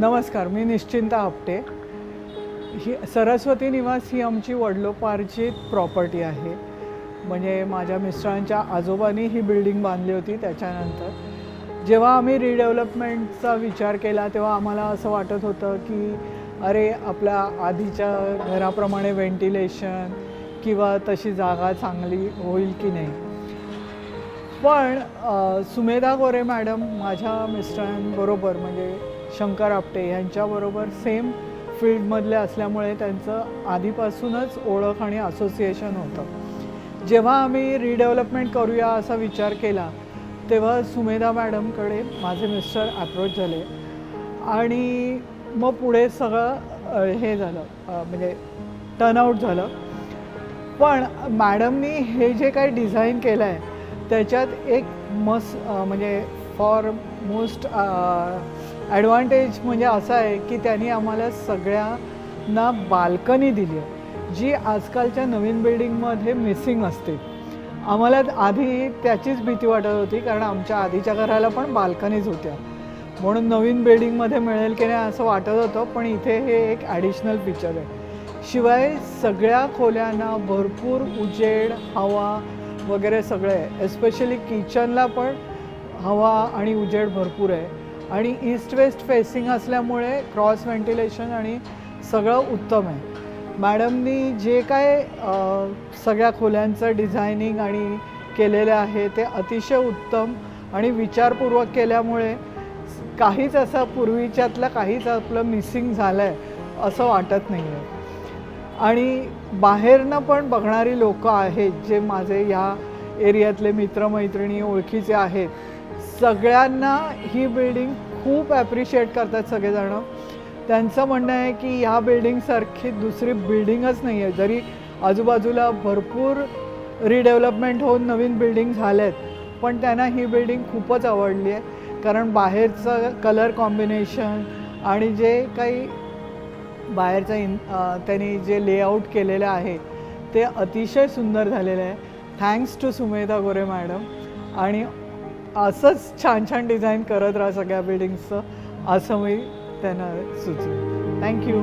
नमस्कार, मी निश्चिंता आपटे. ही सरस्वती निवास ही आमची वडलोपार्जित प्रॉपर्टी आहे. म्हणजे माझ्या मिस्टरांच्या आजोबांनी ही बिल्डिंग बांधली होती. त्याच्यानंतर जेव्हा आम्ही रिडेव्हलपमेंटचा विचार केला तेव्हा आम्हाला असं वाटत होतं की अरे आपल्या आधीच्या घराप्रमाणे व्हेंटिलेशन किंवा तशी जागा चांगली होईल की नाही. पण सुमेधा गोरे मॅडम माझ्या मिस्टरांबरोबर म्हणजे शंकर आपटे यांच्याबरोबर सेम फील्डमधले असल्यामुळे त्यांचं आधीपासूनच ओळख आणि असोसिएशन होतं. जेव्हा आम्ही रिडेव्हलपमेंट करूया असा विचार केला तेव्हा सुमेधा मॅडमकडे माझे मिस्टर अप्रोच झाले आणि मग पुढे सगळं हे झालं, म्हणजे टर्नआउट झालं. पण मॅडमनी हे जे काही डिझाईन केलं आहे त्याच्यात एक म्हणजे फॉर मोस्ट ॲडव्हान्टेज म्हणजे असं आहे की त्यांनी आम्हाला सगळ्यांना बाल्कनी दिली आहे, जी आजकालच्या नवीन बिल्डिंगमध्ये मिसिंग असते. आम्हाला आधी त्याचीच भीती वाटत होती कारण आमच्या आधीच्या घराला पण बाल्कनीज होत्या, म्हणून नवीन बिल्डिंगमध्ये मिळेल की नाही असं वाटत होतं. पण इथे हे एक ॲडिशनल फीचर आहे. शिवाय सगळ्या खोल्यांना भरपूर उजेड, हवा वगैरे सगळं आहे. एस्पेशली किचनला पण हवा आणि उजेड भरपूर आहे आणि ईस्ट वेस्ट फेसिंग असल्यामुळे क्रॉस व्हेंटिलेशन आणि सगळं उत्तम आहे. मॅडमनी जे काय सगळ्या खोल्यांचं डिझायनिंग आणि केलेलं आहे ते अतिशय उत्तम आणि विचारपूर्वक केल्यामुळे काहीच असं पूर्वीच्यातलं काहीच आपलं मिसिंग झालं आहे असं वाटत नाही आहे. आणि बाहेरनं पण बघणारी लोकं आहेत जे माझे ह्या एरियातले मित्रमैत्रिणी ओळखीचे आहेत, सगळ्यांना ही बिल्डिंग खूप ॲप्रिशिएट करतात सगळेजणं. त्यांचं म्हणणं आहे की ह्या बिल्डिंगसारखी दुसरी बिल्डिंगच नाही आहे. जरी आजूबाजूला भरपूर रिडेव्हलपमेंट होऊन नवीन बिल्डिंग झाल्या आहेत पण त्यांना ही बिल्डिंग खूपच आवडली आहे. कारण बाहेरचं कलर कॉम्बिनेशन आणि जे काही बाहेरचं त्यांनी जे लेआउट केलेलं आहे ते अतिशय सुंदर झालेलं आहे. Thanks to Sumedha Gore madam. आणि असंच छान छान डिझाईन करत राहा सगळ्या बिल्डिंग्सचं असं मी त्यांना सुचवेन. थँक्यू.